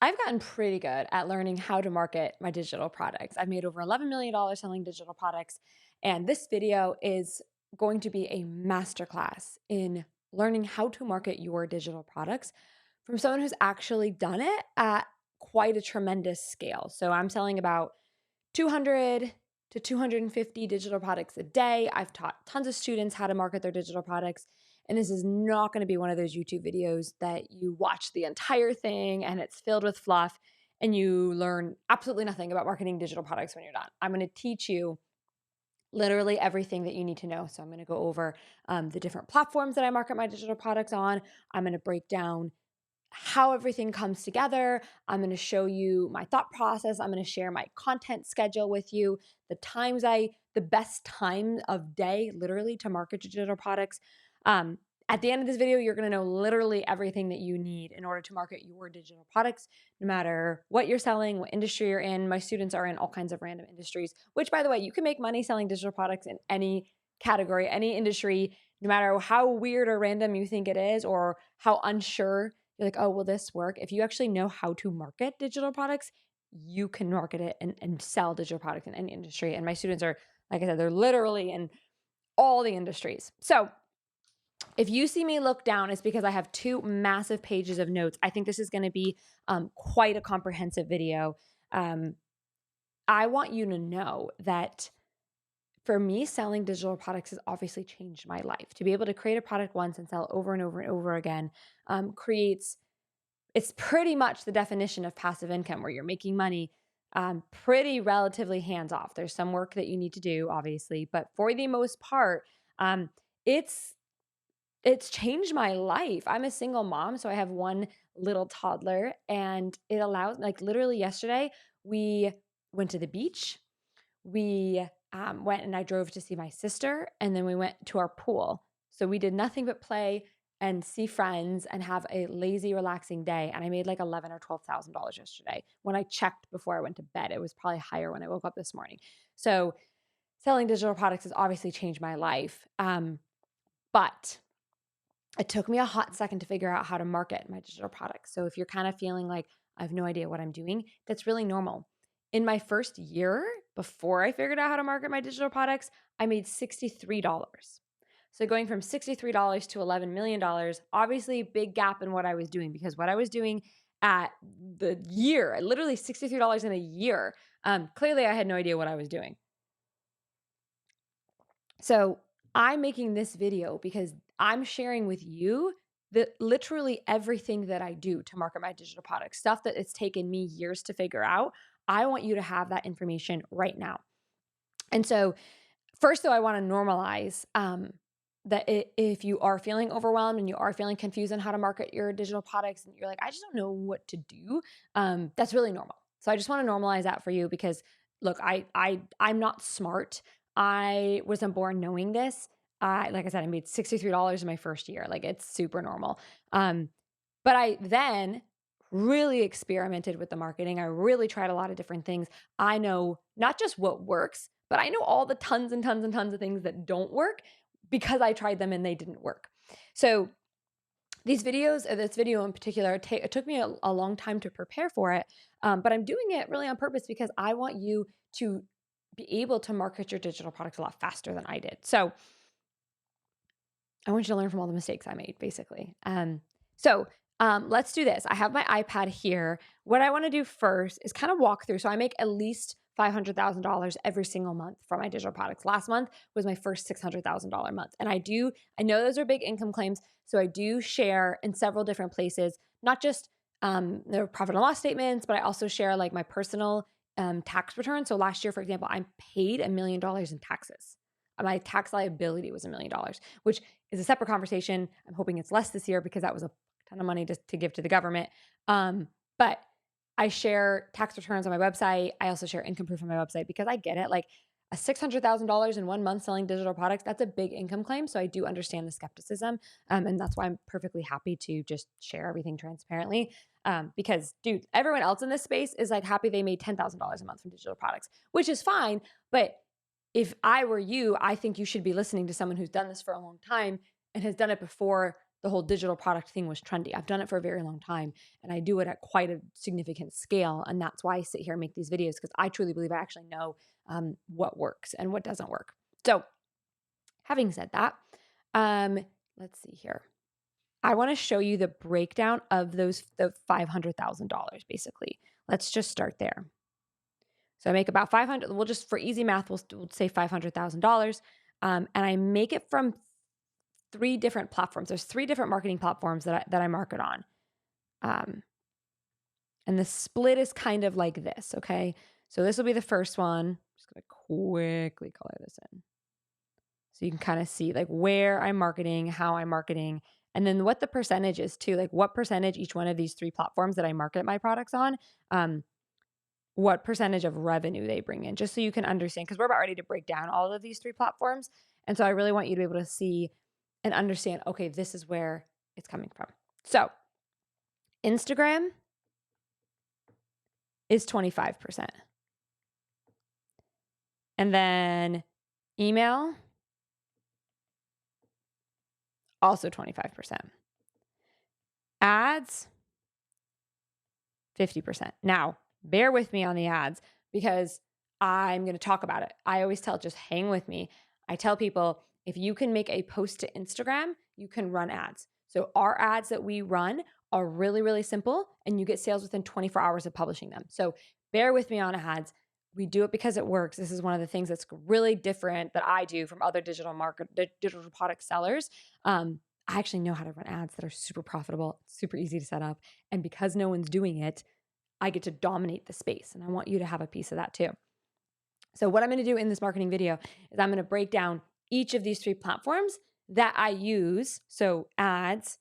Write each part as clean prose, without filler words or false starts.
I've gotten pretty good at learning how to market my digital products. I've made over $11 million selling digital products. And this video is going to be a masterclass in learning how to market your digital products from someone who's actually done it at quite a tremendous scale. So I'm selling about 200 to 250 digital products a day. I've taught tons of students how to market their digital products. And this is not going to be one of those YouTube videos that you watch the entire thing and it's filled with fluff and you learn absolutely nothing about marketing digital products when you're done. I'm going to teach you literally everything that you need to know. So I'm going to go over the different platforms that I market my digital products on. I'm going to break down how everything comes together. I'm going to show you my thought process. I'm going to share my content schedule with you, the best time of day, literally, to market your digital products. At the end of this video, you're going to know literally everything that you need in order to market your digital products, no matter what you're selling, what industry you're in. My students are in all kinds of random industries, which, by the way, you can make money selling digital products in any category, any industry, no matter how weird or random you think it is or how unsure you're like, oh, will this work? If you actually know how to market digital products, you can market it and sell digital products in any industry. And my students are, like I said, they're literally in all the industries. So if you see me look down, it's because I have two massive pages of notes. I think this is going to be quite a comprehensive video. I want you to know that for me, selling digital products has obviously changed my life. To be able to create a product once and sell it over and over and over again it's pretty much the definition of passive income where you're making money pretty relatively hands off. There's some work that you need to do, obviously, but for the most part, it's changed my life. I'm a single mom, so I have one little toddler, and it allows, like, literally yesterday, we went to the beach. We went and I drove to see my sister, and then we went to our pool. So we did nothing but play and see friends and have a lazy, relaxing day. And I made like $11,000 or $12,000 yesterday. When I checked before I went to bed, it was probably higher when I woke up this morning. So selling digital products has obviously changed my life. But it took me a hot second to figure out how to market my digital products. So if you're kind of feeling like I have no idea what I'm doing, that's really normal. In my first year, before I figured out how to market my digital products, I made $63. So going from $63 to $11 million, obviously big gap in what I was doing, because what I was doing at the year, literally $63 in a year, clearly I had no idea what I was doing. So I'm making this video because I'm sharing with you that literally everything that I do to market my digital products, stuff that it's taken me years to figure out. I want you to have that information right now. And so first, though, I want to normalize that if you are feeling overwhelmed and you are feeling confused on how to market your digital products and you're like, I just don't know what to do, that's really normal. So I just want to normalize that for you because, look, I'm not smart. I wasn't born knowing this. Like I said, I made $63 in my first year. Like, it's super normal. But I then really experimented with the marketing. I really tried a lot of different things. I know not just what works, but I know all the tons and tons and tons of things that don't work because I tried them and they didn't work. So these videos, this video in particular, it took me a long time to prepare for it, but I'm doing it really on purpose because I want you to be able to market your digital products a lot faster than I did. So I want you to learn from all the mistakes I made, basically. Let's do this. I have my iPad here. What I want to do first is kind of walk through. So I make at least $500,000 every single month from my digital products. Last month was my first $600,000 month. And I know those are big income claims. So I do share in several different places, not just their profit and loss statements, but I also share like my personal tax return. So last year, for example, I paid $1 million in taxes. My tax liability was $1 million, which is a separate conversation. I'm hoping it's less this year because that was a ton of money to give to the government. But I share tax returns on my website. I also share income proof on my website because I get it. Like, a $600,000 in 1 month selling digital products, that's a big income claim. So I do understand the skepticism. And that's why I'm perfectly happy to just share everything transparently. Because, dude, everyone else in this space is like happy they made $10,000 a month from digital products, which is fine. But if I were you, I think you should be listening to someone who's done this for a long time and has done it before the whole digital product thing was trendy. I've done it for a very long time, and I do it at quite a significant scale. And that's why I sit here and make these videos, because I truly believe I actually know what works and what doesn't work. So having said that, let's see here. I want to show you the breakdown of the $500,000 basically. Let's just start there. So I make about 500, we'll just, for easy math, we'll say $500,000. And I make it from 3 different platforms. There's 3 different marketing platforms that I market on. And the split is kind of like this, okay? So this will be the first one. I'm just going to quickly color this in. So you can kind of see like where I'm marketing, how I'm marketing, and then what the percentage is too, like what percentage each one of these 3 platforms that I market my products on, what percentage of revenue they bring in, just so you can understand, because we're about ready to break down all of these 3 platforms. And so I really want you to be able to see and understand, okay, this is where it's coming from. So Instagram is 25%. And then email, also 25%. Ads, 50%. Now, bear with me on the ads because I'm going to talk about it. I always tell, just hang with me. I tell people, if you can make a post to Instagram, you can run ads. So our ads that we run are really, really simple, and you get sales within 24 hours of publishing them. So bear with me on ads. We do it because it works. This is one of the things that's really different that I do from other digital product sellers. I actually know how to run ads that are super profitable, super easy to set up. And because no one's doing it, I get to dominate the space. And I want you to have a piece of that too. So what I'm going to do in this marketing video is I'm going to break down each of these 3 platforms that I use. So ads,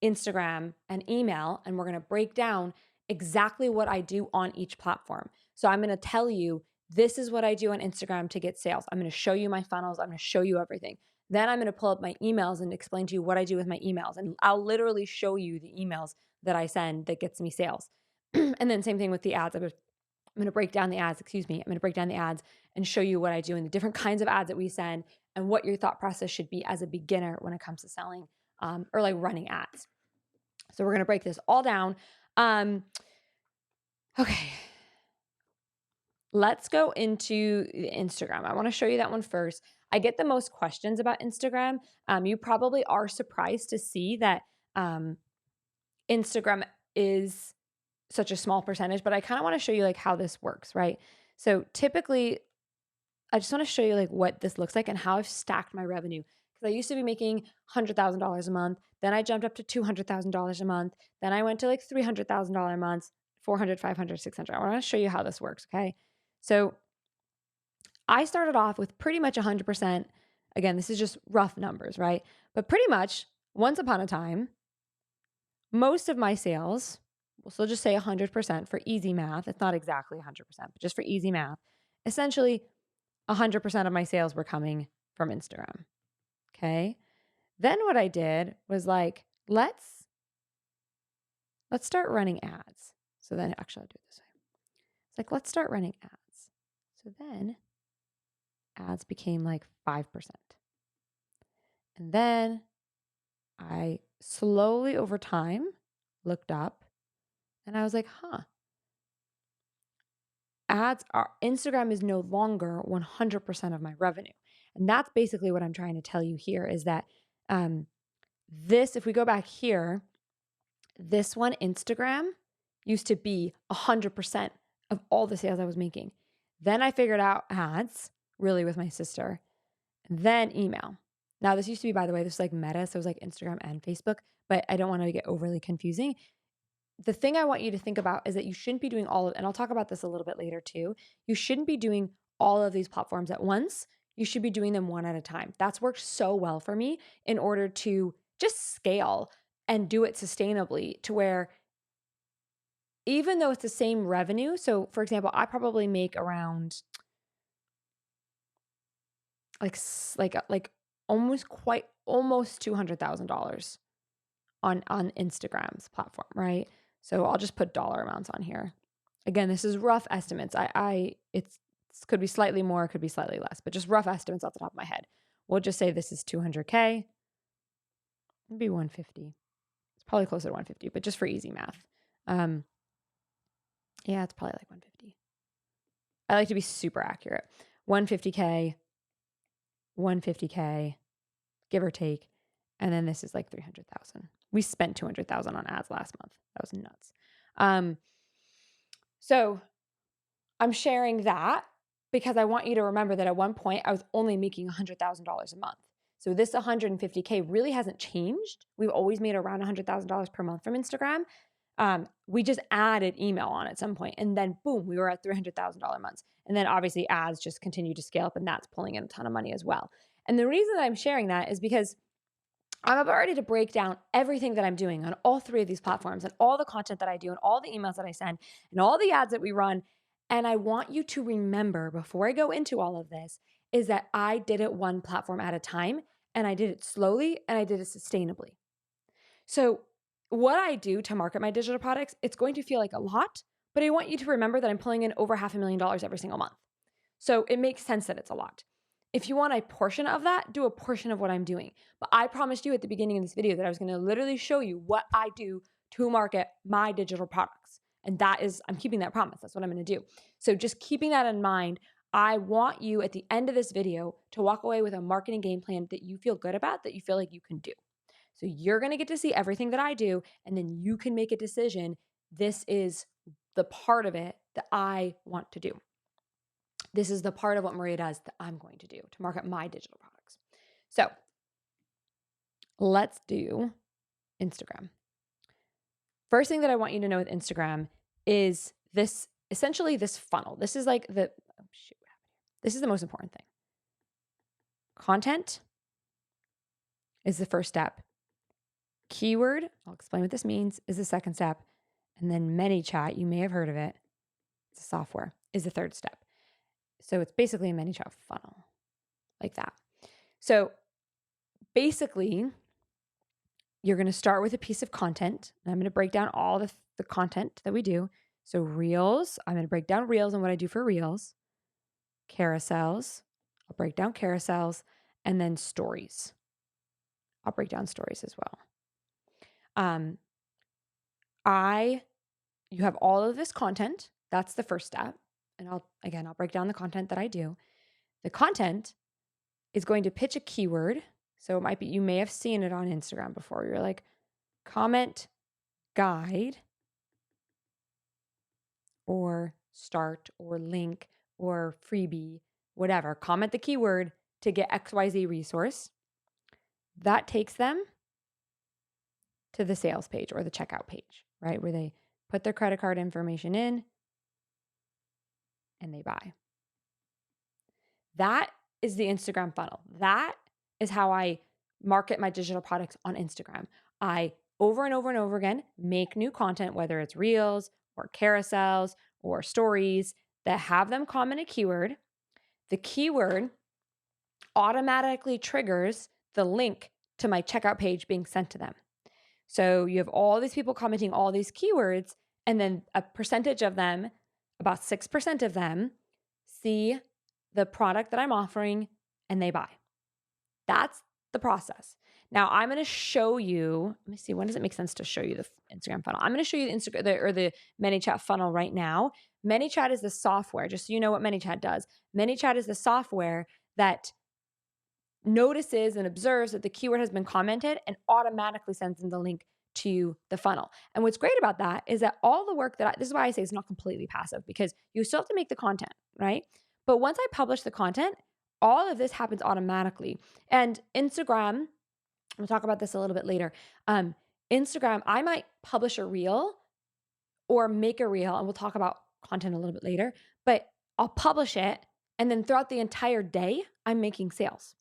Instagram, and email. And we're going to break down exactly what I do on each platform. So I'm going to tell you, this is what I do on Instagram to get sales. I'm going to show you my funnels. I'm going to show you everything. Then I'm going to pull up my emails and explain to you what I do with my emails. And I'll literally show you the emails that I send that gets me sales. And then same thing with the ads. I'm going to break down the ads, I'm going to break down the ads and show you what I do and the different kinds of ads that we send and what your thought process should be as a beginner when it comes to selling or like running ads. So we're going to break this all down. Okay. Let's go into Instagram. I want to show you that one first. I get the most questions about Instagram. You probably are surprised to see that Instagram is such a small percentage, but I kind of want to show you like how this works, right? So typically, I just want to show you like what this looks like and how I've stacked my revenue. Because I used to be making $100,000 a month. Then I jumped up to $200,000 a month. Then I went to like $300,000 a month, 400, 500, 600. I want to show you how this works, okay? So I started off with pretty much 100%. Again, this is just rough numbers, right? But pretty much once upon a time, most of my sales, we'll just say 100% for easy math. It's not exactly 100%, but just for easy math, essentially 100% of my sales were coming from Instagram. Okay. Then what I did was like, let's start running ads. So then actually I'll do it this way. It's like, let's start running ads. So then ads became like 5%. And then I slowly over time looked up and I was like, Instagram is no longer 100% of my revenue. And that's basically what I'm trying to tell you here is that if we go back here, this one, Instagram, used to be 100% of all the sales I was making. Then I figured out ads, really with my sister, then email. Now this used to be, by the way, this was like Meta, so it was like Instagram and Facebook, but I don't want to get overly confusing. The thing I want you to think about is that you shouldn't be doing and I'll talk about this a little bit later too. You shouldn't be doing all of these platforms at once. You should be doing them one at a time. That's worked so well for me in order to just scale and do it sustainably to where even though it's the same revenue, so for example, I probably make around like almost $200,000 on Instagram's platform, right? So I'll just put dollar amounts on here. Again, this is rough estimates. It could be slightly more, it could be slightly less, but just rough estimates off the top of my head. We'll just say this is 200K. Maybe 150. It's probably closer to 150, but just for easy math. Yeah, it's probably like 150. I like to be super accurate. 150K, 150K, give or take. And then this is like 300,000. We spent 200,000 on ads last month. That was nuts. So I'm sharing that because I want you to remember that at one point I was only making $100,000 a month. So this 150K really hasn't changed. We've always made around $100,000 per month from Instagram. We just added email on at some point, and then boom, we were at $300,000 months. And then obviously ads just continue to scale up, and that's pulling in a ton of money as well. And the reason that I'm sharing that is because I'm about ready to break down everything that I'm doing on all three of these platforms and all the content that I do and all the emails that I send and all the ads that we run. And I want you to remember before I go into all of this is that I did it one platform at a time, and I did it slowly, and I did it sustainably. So what I do to market my digital products, it's going to feel like a lot, but I want you to remember that I'm pulling in over $500,000 every single month. So it makes sense that it's a lot. If you want a portion of that, do a portion of what I'm doing. But I promised you at the beginning of this video that I was going to literally show you what I do to market my digital products. And that is, I'm keeping that promise. That's what I'm going to do. So just keeping that in mind, I want you at the end of this video to walk away with a marketing game plan that you feel good about, that you feel like you can do. So you're going to get to see everything that I do, and then you can make a decision. This is the part of it that I want to do. This is the part of what Maria does that I'm going to do to market my digital products. So let's do Instagram. First thing that I want you to know with Instagram is this, essentially this funnel. This is like this is the most important thing. Content is the first step. Keyword, I'll explain what this means, is the second step. And then ManyChat, you may have heard of it, it's a software, is the third step. So it's basically a ManyChat funnel, like that. So basically, you're going to start with a piece of content. And I'm going to break down all the content that we do. So Reels, I'm going to break down Reels and what I do for Reels. Carousels, I'll break down carousels. And then stories, I'll break down stories as well. You have all of this content. That's the first step. And I'll break down the content that I do. The content is going to pitch a keyword. So it might be, you may have seen it on Instagram before. You're like, comment guide or start or link or freebie, whatever. Comment the keyword to get XYZ resource. That takes them to the sales page or the checkout page, right? Where they put their credit card information in and they buy. That is the Instagram funnel. That is how I market my digital products on Instagram. I over and over and over again make new content, whether it's reels or carousels or stories that have them comment a keyword. The keyword automatically triggers the link to my checkout page being sent to them. So you have all these people commenting all these keywords, and then a percentage of them, about 6% of them, see the product that I'm offering and they buy. That's the process. Now I'm going to show you, let me see, when does it make sense to show you the Instagram funnel? I'm going to show you the Instagram or the ManyChat funnel right now. ManyChat is the software, just so you know what ManyChat does. ManyChat is the software that notices and observes that the keyword has been commented and automatically sends them the link to the funnel. And what's great about that is that all the work that this is why I say it's not completely passive, because you still have to make the content, right? But once I publish the content, all of this happens automatically. And Instagram, we'll talk about this a little bit later. Instagram, I might publish a reel or make a reel, and we'll talk about content a little bit later, but I'll publish it. And then throughout the entire day, I'm making sales.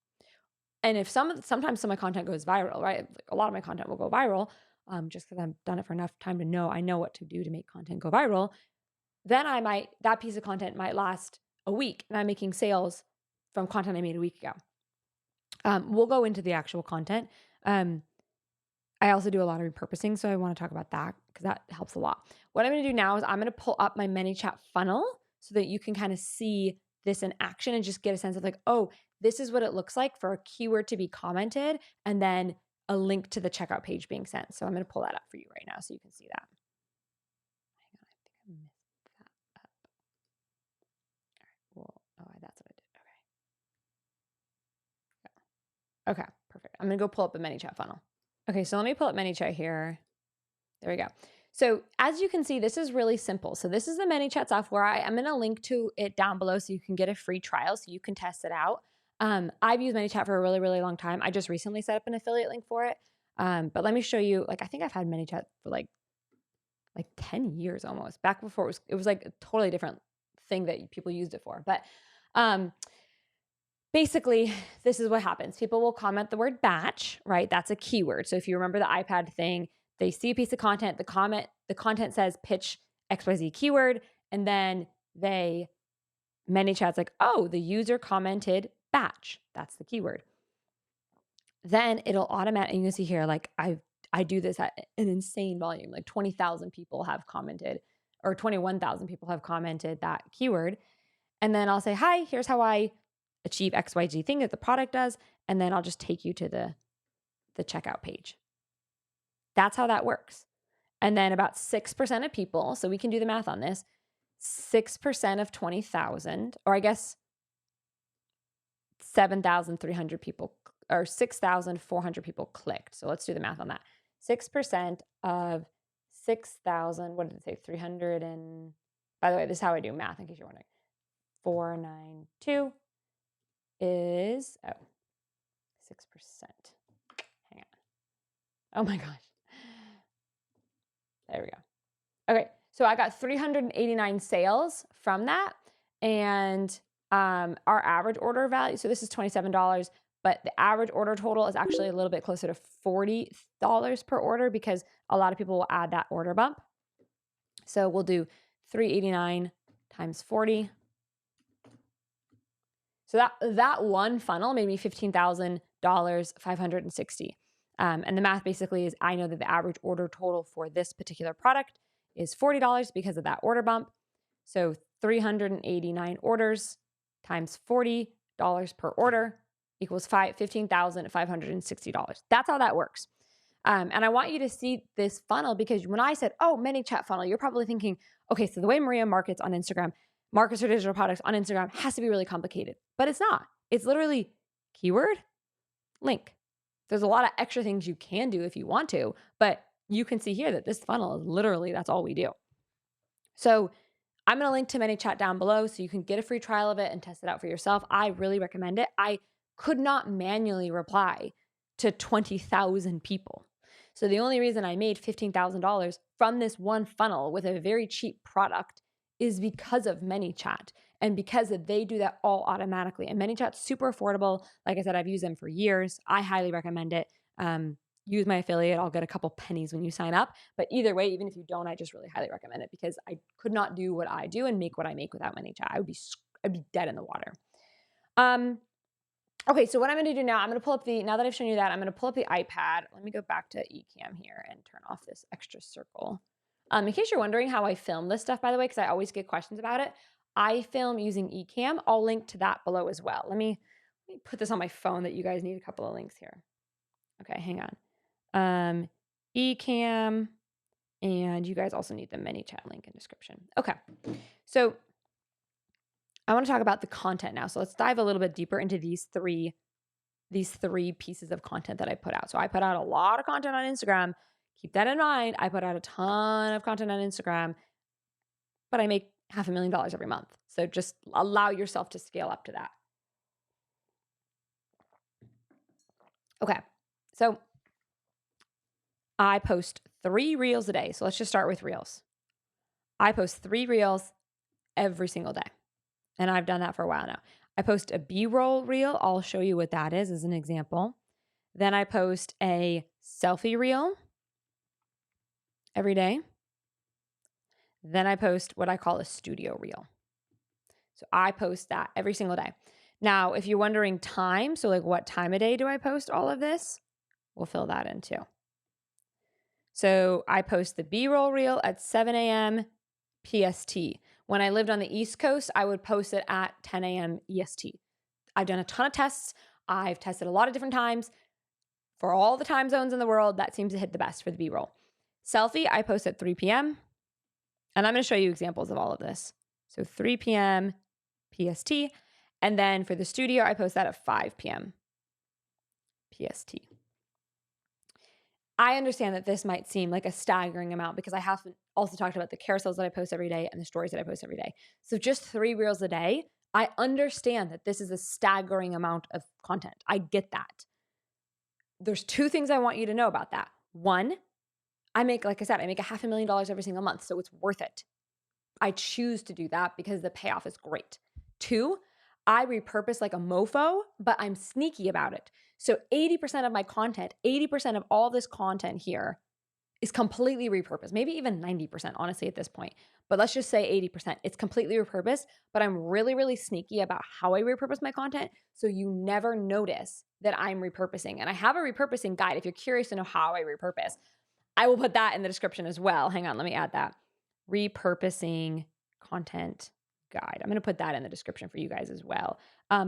And if sometimes some of my content goes viral, right? A lot of my content will go viral, just because I've done it for enough time to know I know what to do to make content go viral. Then that piece of content might last a week, and I'm making sales from content I made a week ago. We'll go into the actual content. I also do a lot of repurposing, so I want to talk about that because that helps a lot. What I'm going to do now is I'm going to pull up my ManyChat funnel so that you can kind of see this in action and just get a sense of like, oh, this is what it looks like for a keyword to be commented and then a link to the checkout page being sent. So I'm going to pull that up for you right now so you can see that. Hang on, I think I missed that up. All right, well, oh, that's what I did. Okay. Okay, perfect. I'm going to go pull up a ManyChat funnel. Okay, so let me pull up ManyChat here. There we go. So as you can see, this is really simple. So this is the ManyChat software. I'm going to link to it down below so you can get a free trial so you can test it out. I've used ManyChat for a really, really long time. I just recently set up an affiliate link for it. But let me show you, like, I think I've had ManyChat for like 10 years almost, back before it was like a totally different thing that people used it for. But basically, this is what happens. People will comment the word batch, right? That's a keyword. So if you remember the iPad thing, they see a piece of content, the content says pitch XYZ keyword, and then ManyChat's like, oh, the user commented batch. That's the keyword. Then it'll automatically, and you can see here, like I do this at an insane volume, like 20,000 people have commented, or 21,000 people have commented that keyword. And then I'll say, hi, here's how I achieve XYZ thing that the product does. And then I'll just take you to the checkout page. That's how that works. And then about 6% of people, so we can do the math on this, 6% of 20,000, or I guess 7,300 people, or 6,400 people clicked. So let's do the math on that. 6% of 6,000, what did it say? 300 and, by the way, this is how I do math in case you're wondering. 492 is, 6%. Hang on. Oh my gosh. There we go. Okay, so I got 389 sales from that, and our average order value, so this is $27, but the average order total is actually a little bit closer to $40 per order because a lot of people will add that order bump. So we'll do 389 times 40. So that one funnel made me $15,560. And the math basically is I know that the average order total for this particular product is $40 because of that order bump. So 389 orders times $40 per order equals $15,560. That's how that works. And I want you to see this funnel because when I said, oh, ManyChat funnel, you're probably thinking, okay, so the way Maria markets on Instagram, markets her digital products on Instagram has to be really complicated, but it's not. It's literally keyword, link. There's a lot of extra things you can do if you want to, but you can see here that this funnel is literally, that's all we do. So I'm going to link to ManyChat down below so you can get a free trial of it and test it out for yourself. I really recommend it. I could not manually reply to 20,000 people. So the only reason I made $15,000 from this one funnel with a very cheap product is because of ManyChat and because they do that all automatically. And ManyChat's super affordable. Like I said, I've used them for years. I highly recommend it. Use my affiliate. I'll get a couple pennies when you sign up. But either way, even if you don't, I just really highly recommend it because I could not do what I do and make what I make without ManyChat. I'd be dead in the water. Okay, so what I'm going to do now, I'm going to pull up now that I've shown you that, I'm going to pull up the iPad. Let me go back to eCam here and turn off this extra circle. In case you're wondering how I film this stuff, by the way, because I always get questions about it, I film using eCam. I'll link to that below as well. Let me put this on my phone that you guys need a couple of links here. Okay, hang on. eCam, and you guys also need the ManyChat link in description. Okay, so I want to talk about the content now. So let's dive a little bit deeper into these three pieces of content that I put out. So I put out a lot of content on Instagram. Keep that in mind. I put out a ton of content on Instagram, but I make $500,000 every month. So just allow yourself to scale up to that. Okay. So I post 3 reels a day. So let's just start with reels. I post 3 reels every single day. And I've done that for a while now. I post a B-roll reel. I'll show you what that is as an example. Then I post a selfie reel every day. Then I post what I call a studio reel. So I post that every single day. Now, if you're wondering time, so like what time of day do I post all of this? We'll fill that in too. So I post the B-roll reel at 7 a.m. PST. When I lived on the East Coast, I would post it at 10 a.m. EST. I've done a ton of tests. I've tested a lot of different times. For all the time zones in the world, that seems to hit the best for the B-roll. Selfie, I post at 3 p.m. And I'm going to show you examples of all of this. So 3 p.m. PST. And then for the studio, I post that at 5 p.m. PST. I understand that this might seem like a staggering amount because I have also talked about the carousels that I post every day and the stories that I post every day. So just 3 reels a day, I understand that this is a staggering amount of content. I get that. There's 2 things I want you to know about that. One, I make, like I said, I make $500,000 every single month, so it's worth it. I choose to do that because the payoff is great. 2, I repurpose like a mofo, but I'm sneaky about it. So 80% of my content, 80% of all this content here is completely repurposed, maybe even 90%, honestly, at this point. But let's just say 80%. It's completely repurposed, but I'm really, really sneaky about how I repurpose my content, so you never notice that I'm repurposing. And I have a repurposing guide. If you're curious to know how I repurpose, I will put that in the description as well. Hang on, let me add that. Repurposing content guide. I'm going to put that in the description for you guys as well.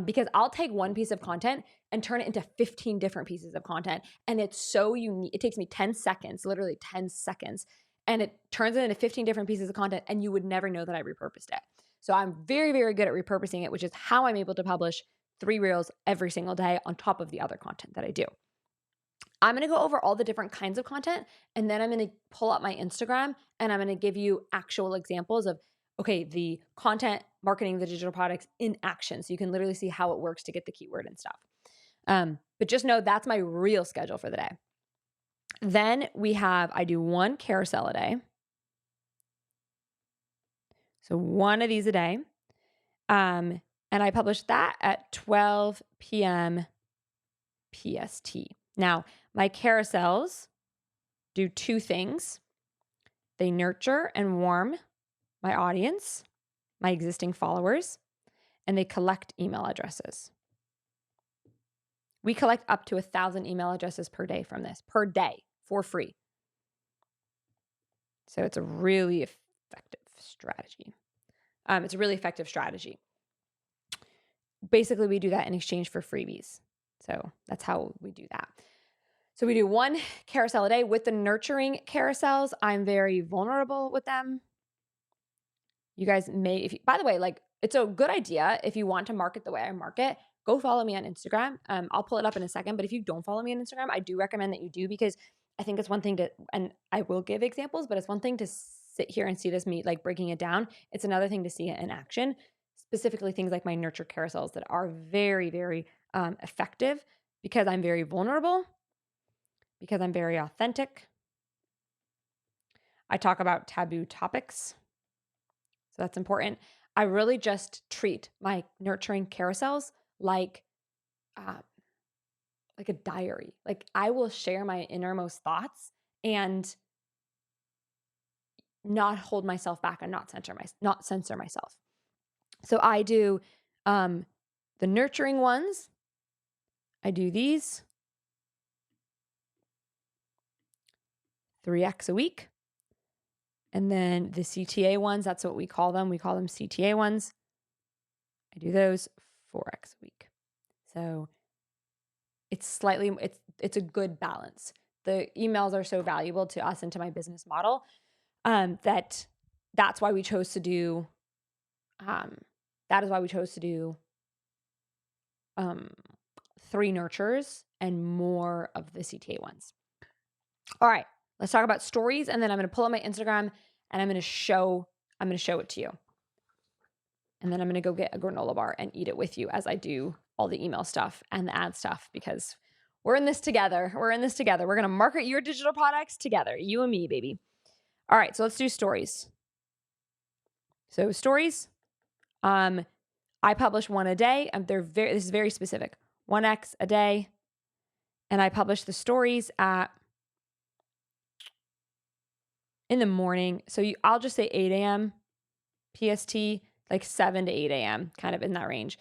Because I'll take one piece of content and turn it into 15 different pieces of content. And it's so unique. It takes me 10 seconds, literally 10 seconds. And it turns it into 15 different pieces of content. And you would never know that I repurposed it. So I'm very, very good at repurposing it, which is how I'm able to publish 3 reels every single day on top of the other content that I do. I'm going to go over all the different kinds of content, and then I'm going to pull up my Instagram and I'm going to give you actual examples of, okay, the content marketing the digital products in action. So you can literally see how it works to get the keyword and stuff. But just know that's my real schedule for the day. Then I do 1 carousel a day. So 1 of these a day. And I publish that at 12 p.m. PST. Now, my carousels do 2 things. They nurture and warm my audience, my existing followers, and they collect email addresses. We collect up to 1,000 email addresses per day from this, per day, for free. So it's a really effective strategy. Basically, we do that in exchange for freebies. So that's how we do that. So we do 1 carousel a day. With the nurturing carousels, I'm very vulnerable with them. You guys may, by the way, like, it's a good idea if you want to market the way I market, go follow me on Instagram. I'll pull it up in a second, but if you don't follow me on Instagram, I do recommend that you do, because I think it's one thing to, and I will give examples, but it's one thing to sit here and see this me like breaking it down. It's another thing to see it in action, specifically things like my nurture carousels that are very, very effective, because I'm very vulnerable, because I'm very authentic. I talk about taboo topics. So that's important. I really just treat my nurturing carousels like a diary. Like, I will share my innermost thoughts and not hold myself back and not censor myself. So I do the nurturing ones. I do these 3x a week. And then the CTA ones, that's what we call them. We call them CTA ones. I do those 4x a week. So it's a good balance. The emails are so valuable to us and to my business model that's why we chose to do 3 nurtures and more of the CTA ones. All right, let's talk about stories, and then I'm going to pull up my Instagram and I'm going to show it to you. And then I'm going to go get a granola bar and eat it with you as I do all the email stuff and the ad stuff, because we're in this together. We're going to market your digital products together, you and me, baby. All right, so let's do stories. So stories, I publish 1 a day. This is very specific. 1x a day. And I publish the stories in the morning. So I'll just say 8 a.m. PST, like 7 to 8 a.m., kind of in that range.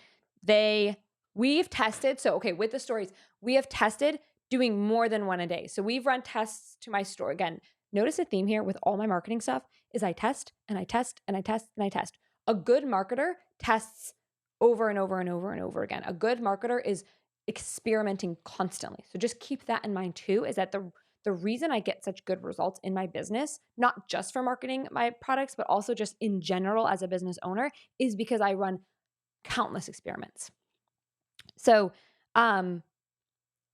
We've tested, with the stories, we have tested doing more than 1 a day. So we've run tests to my story. Again, notice a theme here with all my marketing stuff is I test and I test and I test and I test. A good marketer tests over and over and over and over again. A good marketer is experimenting constantly. So just keep that in mind too, is that the reason I get such good results in my business, not just for marketing my products, but also just in general as a business owner, is because I run countless experiments. So,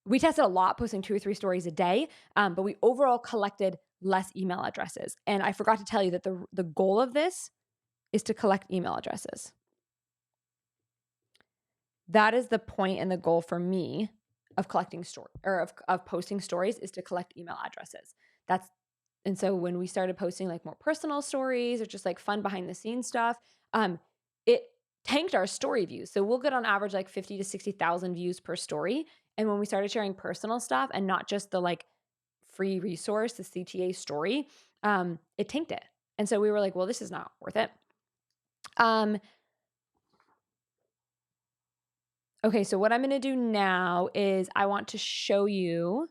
we tested a lot, posting 2 or 3 stories a day, but we overall collected less email addresses. And I forgot to tell you that the goal of this is to collect email addresses. That is the point and the goal for me of collecting of posting stories, is to collect email addresses. And so when we started posting like more personal stories or just like fun behind the scenes stuff, it tanked our story views. So we'll get on average like 50 to 60,000 views per story. And when we started sharing personal stuff and not just the like free resource, the CTA story, it tanked it. And so we were like, well, this is not worth it. Okay, so what I'm going to do now is I want to show you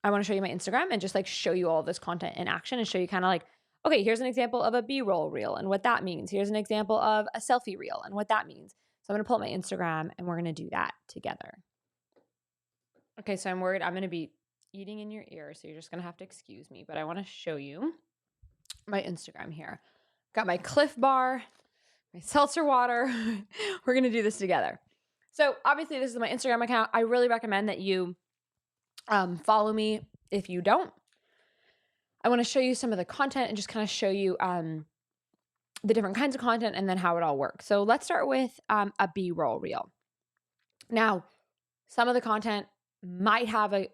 my Instagram and just like show you all of this content in action and show you kind of like, okay, here's an example of a B-roll reel and what that means. Here's an example of a selfie reel and what that means. So I'm going to pull up my Instagram and we're going to do that together. Okay, so I'm worried I'm going to be eating in your ear, so you're just going to have to excuse me, but I want to show you my Instagram here. Got my Cliff Bar, my seltzer water. We're going to do this together. So obviously this is my Instagram account. I really recommend that you follow me if you don't. I want to show you some of the content and just kind of show you the different kinds of content and then how it all works. So let's start with a B-roll reel. Now, some of the content might have a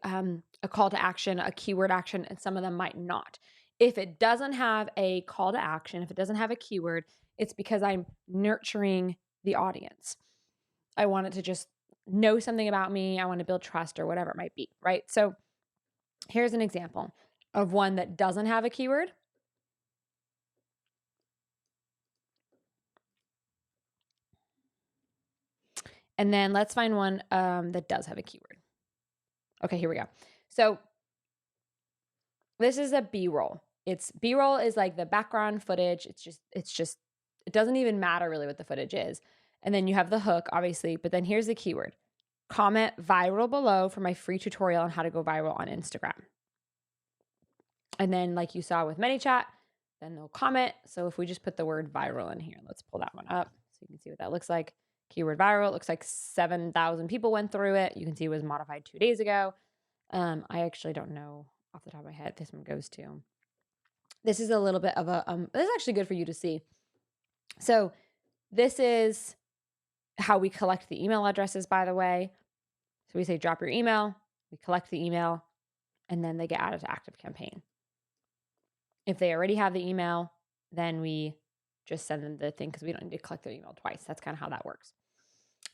call to action, a keyword action, and some of them might not. If it doesn't have a call to action, if it doesn't have a keyword, it's because I'm nurturing the audience. I want it to just know something about me. I want to build trust or whatever it might be, right? So here's an example of one that doesn't have a keyword. And then let's find one that does have a keyword. Okay, here we go. So this is a B-roll. B-roll is like the background footage. It doesn't even matter really what the footage is. And then you have the hook, obviously, but then here's the keyword. Comment viral below for my free tutorial on how to go viral on Instagram. And then like you saw with ManyChat, then they'll comment. So if we just put the word viral in here, let's pull that one up so you can see what that looks like. Keyword viral, it looks like 7,000 people went through it. You can see it was modified 2 days ago. I actually don't know off the top of my head this one goes to. This is a little bit of a, this is actually good for you to see. So this is how we collect the email addresses, by the way. So we say drop your email, we collect the email, and then they get added to active campaign. If they already have the email, then we just send them the thing because we don't need to collect their email twice. That's kind of how that works.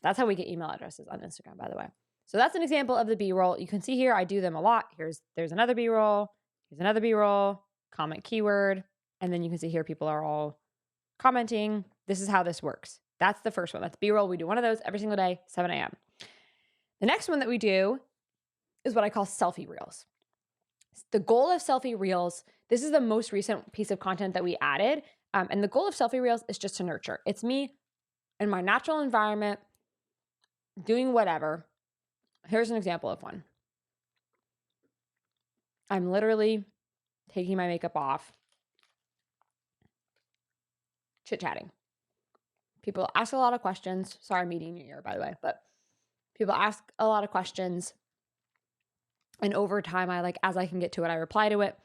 That's how we get email addresses on Instagram, by the way. So that's an example of the B-roll. You can see here, I do them a lot. There's another B-roll. Here's another B-roll, comment keyword. And then you can see here, people are all commenting. This is how this works. That's the first one. That's B-roll. We do one of those every single day, 7 a.m. The next one that we do is what I call selfie reels. The goal of selfie reels, this is the most recent piece of content that we added. And the goal of selfie reels is just to nurture. It's me in my natural environment doing whatever. Here's an example of one. I'm literally taking my makeup off, chit-chatting. People ask a lot of questions. Sorry, I'm eating your ear, by the way, but people ask a lot of questions. And over time, as I can get to it, I reply to it.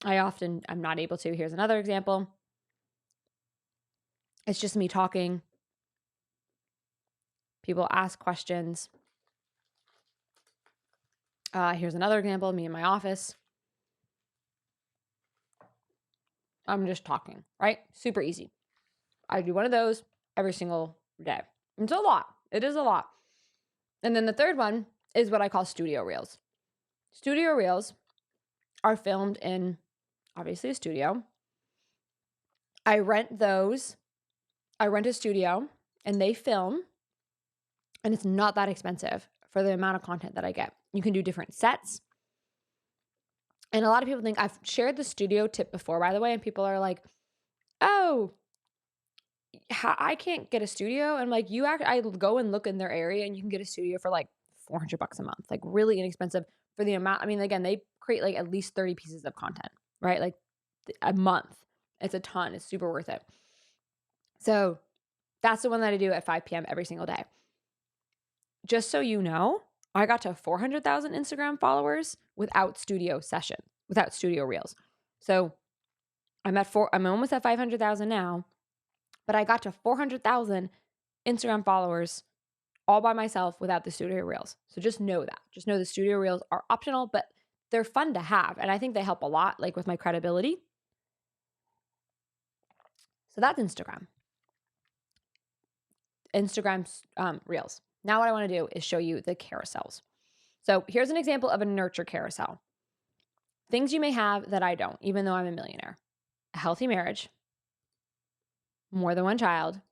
I'm not able to. Here's another example. It's just me talking. People ask questions. Here's another example, me in my office. I'm just talking, right? Super easy. I do one of those every single day. It's a lot. It is a lot. And then the third one is what I call studio reels. Studio reels are filmed in, obviously, a studio. I rent a studio and they film, and it's not that expensive for the amount of content that I get. You can do different sets. And a lot of people think, I've shared the studio tip before, by the way, and people are like, oh, I can't get a studio. And like I go and look in their area and you can get a studio for like $400 a month, like really inexpensive for the amount. I mean, again, they create like at least 30 pieces of content, right? Like a month. It's a ton. It's super worth it. So that's the one that I do at 5 p.m. every single day. Just so you know, I got to 400,000 Instagram followers without studio reels. So I'm almost at 500,000 now, but I got to 400,000 Instagram followers all by myself without the studio reels. So just know that. Just know the studio reels are optional, but they're fun to have. And I think they help a lot, like with my credibility. So that's Instagram's reels. Now what I want to do is show you the carousels. So here's an example of a nurture carousel. Things you may have that I don't, even though I'm a millionaire. A healthy marriage, more than one child,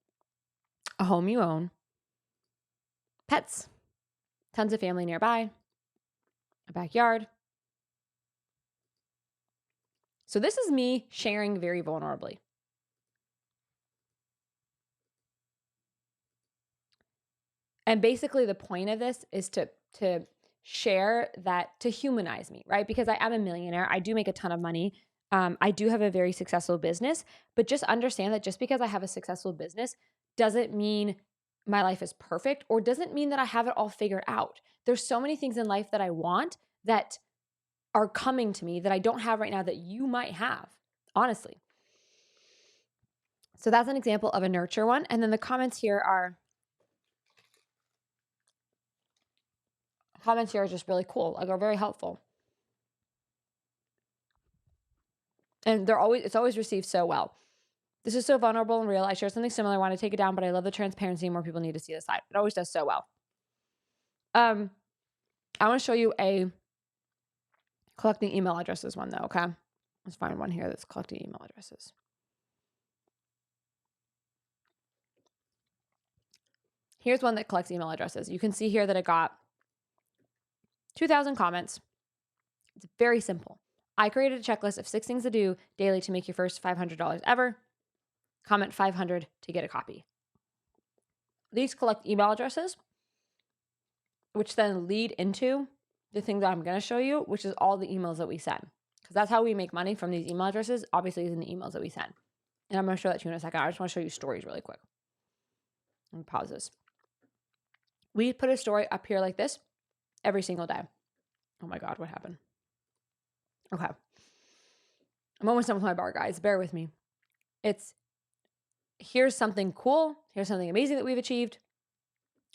a home you own, pets, tons of family nearby, a backyard. So this is me sharing very vulnerably. And basically the point of this is to share that, to humanize me, right? Because I am a millionaire. I do make a ton of money. I do have a very successful business, but just understand that just because I have a successful business doesn't mean my life is perfect or doesn't mean that I have it all figured out. There's so many things in life that I want that are coming to me that I don't have right now that you might have, honestly. So that's an example of a nurture one. And then the comments here are just really cool. Like, are very helpful. And it's always received so well. This is so vulnerable and real. I shared something similar. I want to take it down, but I love the transparency. More people need to see the side. It always does so well. I want to show you a collecting email addresses one though, okay? Let's find one here that's collecting email addresses. Here's one that collects email addresses. You can see here that it got 2,000 comments. It's very simple. I created a checklist of 6 things to do daily to make your first $500 ever. Comment 500 to get a copy. These collect email addresses, which then lead into the thing that I'm going to show you, which is all the emails that we send. Because that's how we make money from these email addresses, obviously, is in the emails that we send. And I'm going to show that to you in a second. I just want to show you stories really quick. Let me pause this. We put a story up here like this every single day. Oh my God, what happened? Okay. I'm almost done with my bar, guys. Bear with me. Here's something cool. Here's something amazing that we've achieved.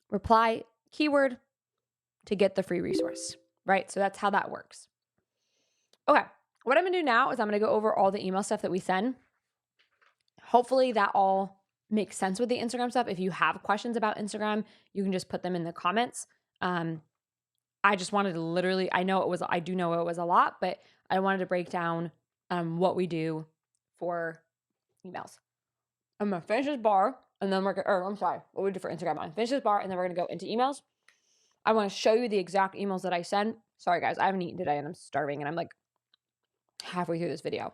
Reply keyword to get the free resource, right? So that's how that works. Okay. What I'm going to do now is I'm going to go over all the email stuff that we send. Hopefully that all makes sense with the Instagram stuff. If you have questions about Instagram, you can just put them in the comments. I just wanted to I do know it was a lot, but I wanted to break down what we do for emails. I'm going to finish this bar and then what we do for Instagram. I'm going to finish this bar and then we're going to go into emails. I want to show you the exact emails that I send. Sorry guys, I haven't eaten today and I'm starving and I'm like halfway through this video.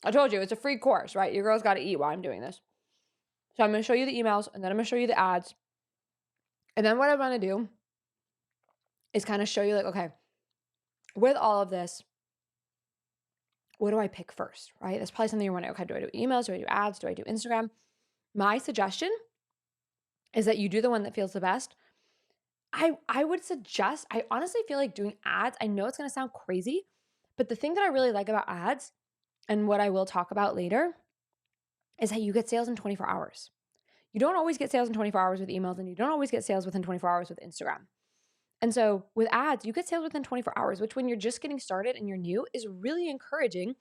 I told you it's a free course, right? Your girl's got to eat while I'm doing this. So I'm going to show you the emails and then I'm going to show you the ads. And then what I want to do is kind of show you like, okay, with all of this, what do I pick first, right? That's probably something you're wondering. Okay, do I do emails? Do I do ads? Do I do Instagram? My suggestion is that you do the one that feels the best. I would suggest, I honestly feel like doing ads, I know it's going to sound crazy, but the thing that I really like about ads and what I will talk about later is that you get sales in 24 hours. You don't always get sales in 24 hours with emails and you don't always get sales within 24 hours with Instagram. And so with ads, you get sales within 24 hours, which when you're just getting started and you're new is really encouraging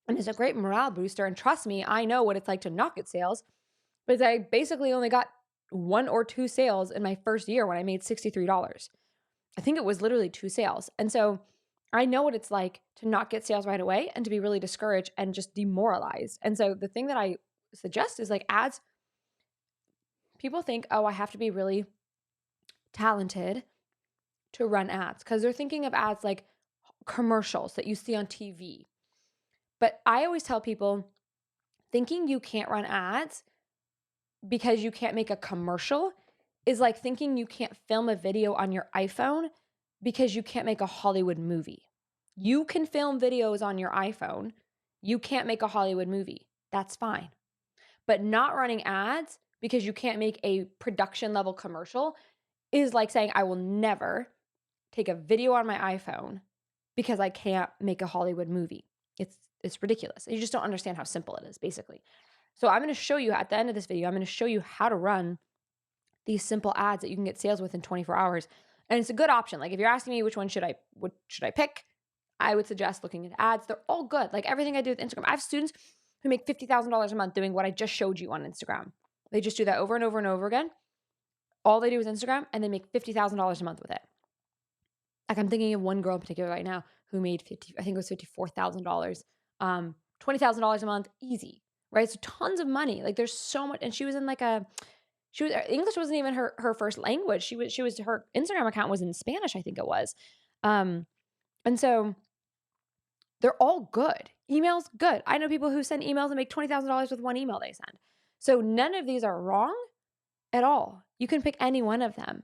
and is a great morale booster. And trust me, I know what it's like to not get sales, but I basically only got 1 or 2 sales in my first year when I made $63. I think it was literally 2 sales. And so I know what it's like to not get sales right away and to be really discouraged and just demoralized. And so the thing that I suggest is like ads. People think, oh, I have to be really talented to run ads because they're thinking of ads like commercials that you see on TV. But I always tell people thinking you can't run ads because you can't make a commercial is like thinking you can't film a video on your iPhone because you can't make a Hollywood movie. You can film videos on your iPhone. You can't make a Hollywood movie. That's fine. But not running ads because you can't make a production level commercial is like saying I will never take a video on my iPhone because I can't make a Hollywood movie. It's ridiculous. You just don't understand how simple it is, basically. So I'm going to show you at the end of this video, I'm going to show you how to run these simple ads that you can get sales within 24 hours. And it's a good option. Like if you're asking me which one should I pick, I would suggest looking at ads. They're all good. Like everything I do with Instagram. I have students who make $50,000 a month doing what I just showed you on Instagram. They just do that over and over and over again. All they do is Instagram and they make $50,000 a month with it. Like I'm thinking of one girl in particular right now who made I think it was $54,000, $20,000 a month, easy, right? So tons of money. Like there's so much, and she was in like English wasn't even her first language. She was her Instagram account was in Spanish, I think it was. And so they're all good. Emails, good. I know people who send emails and make $20,000 with one email they send. So none of these are wrong at all. You can pick any one of them.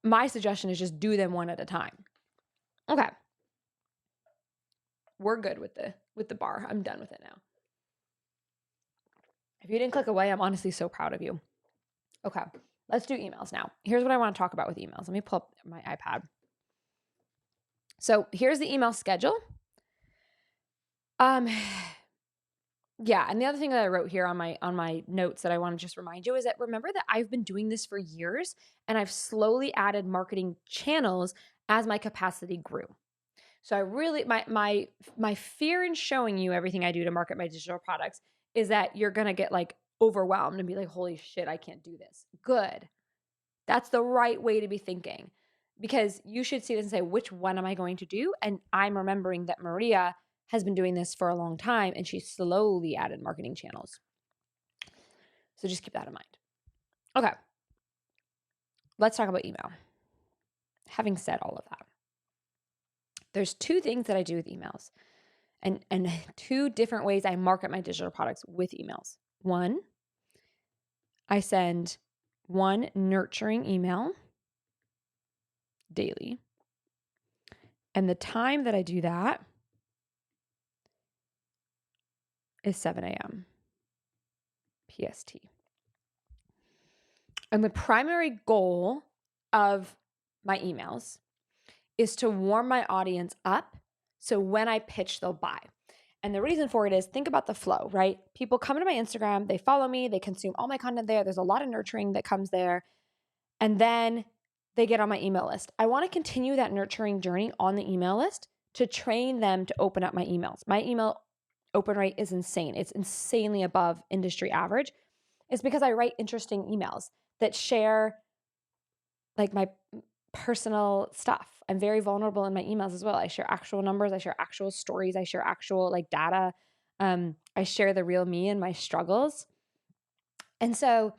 My suggestion is just do them one at a time. Okay. We're good with the bar. I'm done with it now. If you didn't click away, I'm honestly so proud of you. Okay. Let's do emails now. Here's what I want to talk about with emails. Let me pull up my iPad. So here's the email schedule. Yeah, and the other thing that I wrote here on my notes that I want to just remind you is that remember that I've been doing this for years and I've slowly added marketing channels as my capacity grew. So I really my fear in showing you everything I do to market my digital products is that you're going to get like overwhelmed and be like, "Holy shit, I can't do this." Good. That's the right way to be thinking, because you should see this and say, which one am I going to do? And I'm remembering that Maria has been doing this for a long time and she slowly added marketing channels. So just keep that in mind. Okay. Let's talk about email. Having said all of that, there's two things that I do with emails and two different ways I market my digital products with emails. One, I send one nurturing email daily. And the time that I do that is 7 a.m. PST. And the primary goal of my emails is to warm my audience up so when I pitch, they'll buy. And the reason for it is, think about the flow, right? People come to my Instagram, they follow me, they consume all my content there. There's a lot of nurturing that comes there. And then they get on my email list. I want to continue that nurturing journey on the email list to train them to open up my emails. My email open rate is insane. It's insanely above industry average. It's because I write interesting emails that share like my personal stuff. I'm very vulnerable in my emails as well. I share actual numbers. I share actual stories. I share actual like data. I share the real me and my struggles. And so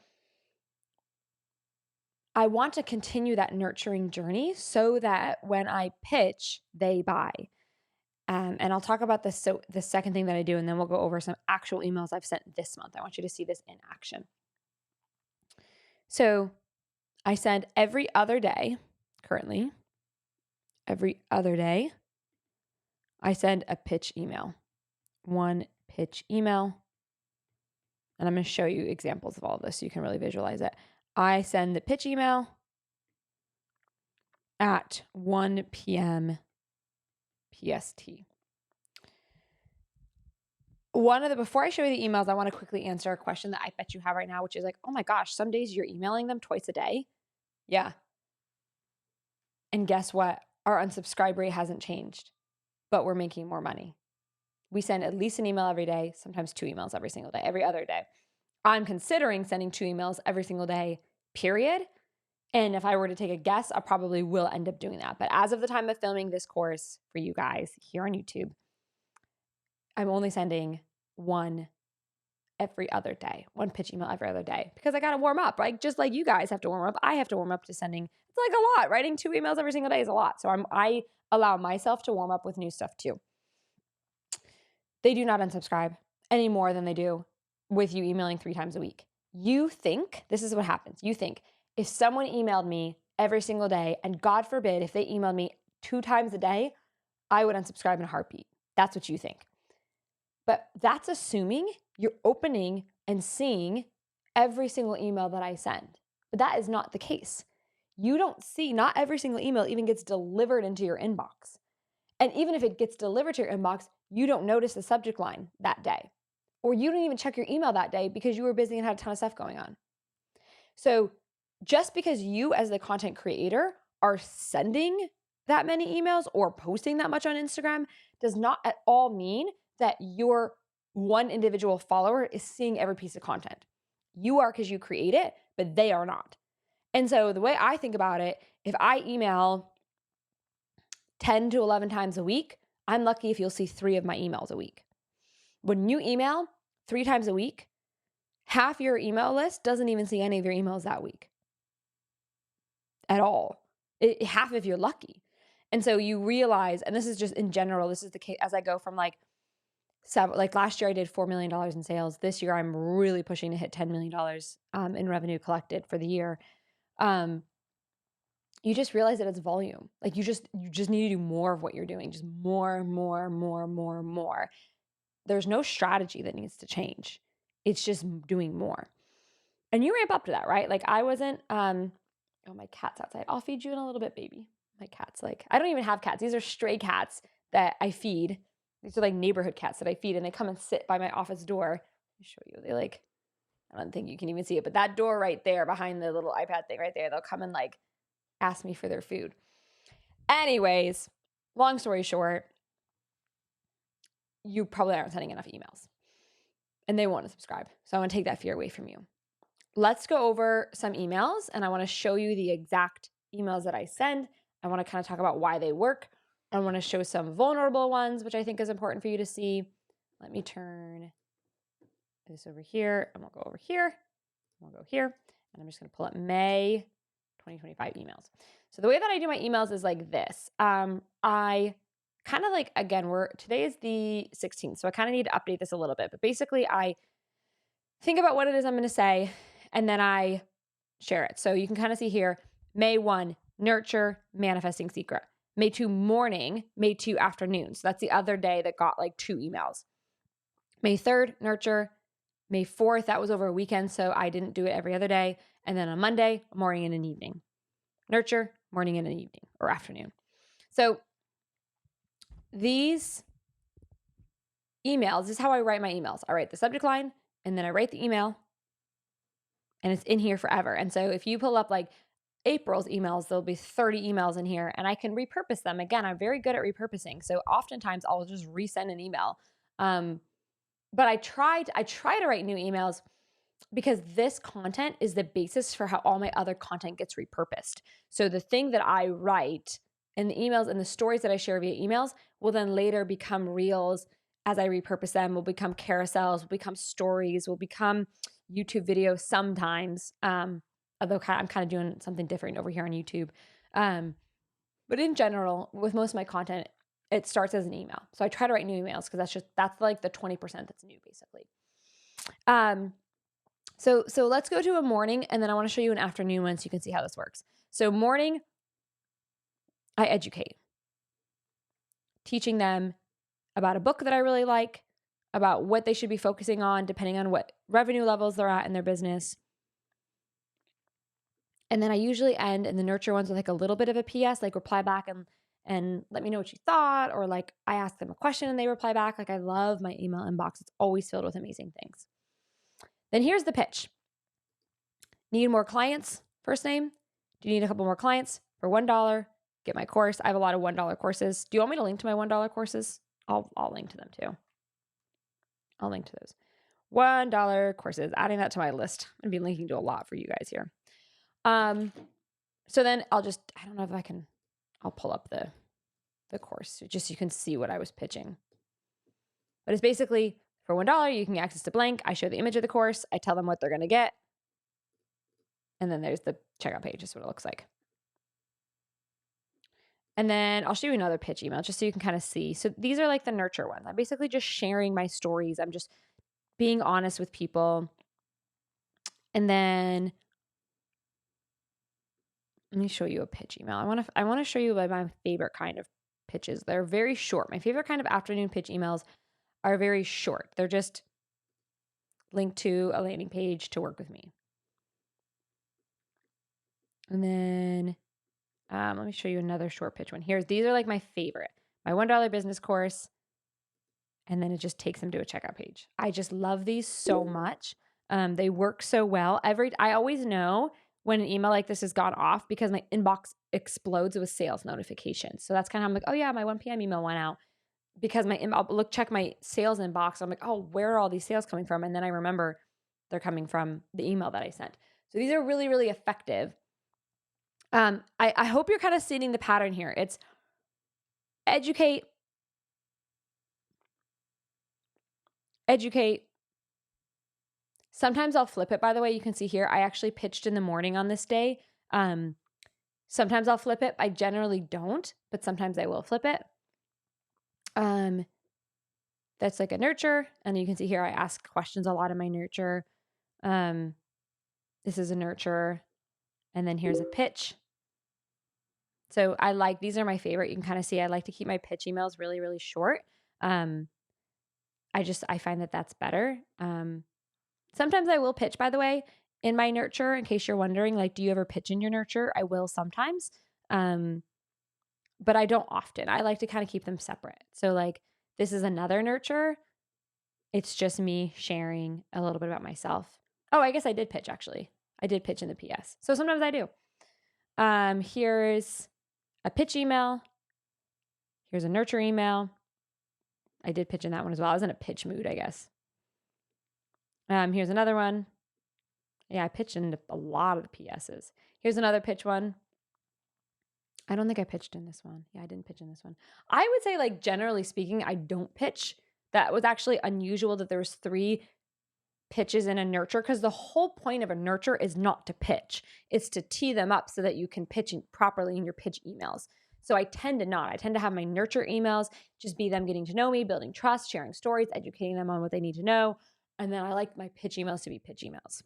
I want to continue that nurturing journey so that when I pitch, they buy. And I'll talk about this. So the second thing that I do, and then we'll go over some actual emails I've sent this month. I want you to see this in action. So I send every other day, currently, every other day, I send a pitch email, one pitch email. And I'm going to show you examples of all of this so you can really visualize it. I send the pitch email at 1 p.m. PST. Before I show you the emails, I want to quickly answer a question that I bet you have right now, which is like, oh my gosh, some days you're emailing them twice a day. Yeah. And guess what? Our unsubscribe rate hasn't changed, but we're making more money. We send at least an email every day, sometimes 2 emails every single day, every other day. I'm considering sending 2 emails every single day, period. And if I were to take a guess, I probably will end up doing that. But as of the time of filming this course for you guys here on YouTube, I'm only sending one every other day, one pitch email every other day, because I got to warm up, right? Just like you guys have to warm up. I have to warm up to sending. It's like a lot. Writing 2 emails every single day is a lot. So I allow myself to warm up with new stuff too. They do not unsubscribe any more than they do with you emailing 3 times a week. you think, this is what happens. You think if someone emailed me every single day, and God forbid, if they emailed me 2 times a day, I would unsubscribe in a heartbeat. That's what you think. But that's assuming you're opening and seeing every single email that I send. But that is not the case. You don't see, not every single email even gets delivered into your inbox. And even if it gets delivered to your inbox, you don't notice the subject line that day. Or you don't even check your email that day because you were busy and had a ton of stuff going on. So just because you as the content creator are sending that many emails or posting that much on Instagram does not at all mean that your one individual follower is seeing every piece of content. You are because you create it, but they are not. And so the way I think about it, if I email 10 to 11 times a week, I'm lucky if you'll see 3 of my emails a week. When you email 3 times a week, half your email list doesn't even see any of your emails that week at all. Half if you're lucky. And so you realize, and this is just in general, this is the case as I go from like last year I did $4 million in sales. This year I'm really pushing to hit $10 million in revenue collected for the year. You just realize that it's volume. Like you just need to do more of what you're doing, just more. There's no strategy that needs to change. It's just doing more. And you ramp up to that, right? Like I wasn't, oh, my cat's outside. I'll feed you in a little bit, baby. My cat's like, I don't even have cats. These are stray cats that I feed. These are like neighborhood cats that I feed, and they come and sit by my office door. Let me show you. They like, I don't think you can even see it, but that door right there behind the little iPad thing right there, they'll come and like ask me for their food. Anyways, long story short, you probably aren't sending enough emails and they want to subscribe. So I want to take that fear away from you. Let's go over some emails, and I want to show you the exact emails that I send. I want to kind of talk about why they work. I want to show some vulnerable ones, which I think is important for you to see. Let me turn this over here. I'm going to go over here. We'll go here. And I'm just going to pull up May 2025 emails. So the way that I do my emails is like this. I kind of like, again, today is the 16th. So I kind of need to update this a little bit. But basically I think about what it is I'm going to say, and then I share it. So you can kind of see here, May 1, nurture, manifesting secret. May 2, morning, May 2, afternoon. So that's the other day that got like 2 emails. May 3rd, nurture. May 4th, that was over a weekend, so I didn't do it every other day. And then on Monday, morning and an evening. Nurture, morning and an evening, or afternoon. So these emails, this is how I write my emails. I write the subject line, and then I write the email, and it's in here forever. And so if you pull up like April's emails, there'll be 30 emails in here, and I can repurpose them. Again, I'm very good at repurposing. So oftentimes I'll just resend an email. But I try to write new emails because this content is the basis for how all my other content gets repurposed. So the thing that I write and the emails and the stories that I share via emails will then later become reels as I repurpose them, will become carousels, will become stories, will become YouTube videos sometimes. Although I'm kind of doing something different over here on YouTube. But in general, with most of my content, it starts as an email. So I try to write new emails because that's like the 20% that's new, basically. So let's go to a morning, and then I want to show you an afternoon one so you can see how this works. So morning, I educate, teaching them about a book that I really like, about what they should be focusing on depending on what revenue levels they're at in their business. And then I usually end in the nurture ones with like a little bit of a PS, like reply back and let me know what you thought, or like I ask them a question and they reply back. Like I love my email inbox. It's always filled with amazing things. Then here's the pitch. Need more clients? First name. Do you need a couple more clients? For $1, get my course. I have a lot of $1 courses. Do you want me to link to my $1 courses? I'll link to them too. I'll link to those. $1 courses, adding that to my list. I'm going to be linking to a lot for you guys here. So then I don't know if I'll pull up the course just so you can see what I was pitching. But it's basically for $1, you can get access to blank. I show the image of the course. I tell them what they're going to get. And then there's the checkout page. Is what it looks like. And then I'll show you another pitch email just so you can kind of see. So these are like the nurture ones. I'm basically just sharing my stories. I'm just being honest with people. And then let me show you a pitch email. I want to show you my favorite kind of pitches. They're very short. My favorite kind of afternoon pitch emails are very short. They're just linked to a landing page to work with me. And then let me show you another short pitch one. These are like my favorite. My $1 business course. And then it just takes them to a checkout page. I just love these so much. They work so well. I always know when an email like this has gone off because my inbox explodes with sales notifications. So that's kind of, I'm like, oh yeah, my 1 p.m. email went out because check my sales inbox. I'm like, oh, where are all these sales coming from? And then I remember they're coming from the email that I sent. So these are really, really effective. I hope you're kind of seeing the pattern here. It's educate. Sometimes I'll flip it, by the way. You can see here, I actually pitched in the morning on this day. Sometimes I'll flip it. I generally don't, but sometimes I will flip it. That's like a nurture. And you can see here, I ask questions a lot in my nurture. This is a nurture. And then here's a pitch. So these are my favorite. You can kind of see I like to keep my pitch emails really, really short. I find that that's better. Sometimes I will pitch, by the way, in my nurture, in case you're wondering, like, do you ever pitch in your nurture? I will sometimes, but I don't often. I like to kind of keep them separate. So like, this is another nurture. It's just me sharing a little bit about myself. Oh, I guess I did pitch, actually. I did pitch in the PS. So sometimes I do. Here's a pitch email. Here's a nurture email. I did pitch in that one as well. I was in a pitch mood, I guess. Here's another one. Yeah, I pitched into a lot of the PSs. Here's another pitch one. I don't think I pitched in this one. Yeah, I didn't pitch in this one. I would say, like, generally speaking, I don't pitch. That was actually unusual that there was 3 pitches in a nurture, because the whole point of a nurture is not to pitch. It's to tee them up so that you can pitch properly in your pitch emails. So I tend to have my nurture emails just be them getting to know me, building trust, sharing stories, educating them on what they need to know. And then I like my pitch emails to be pitch emails.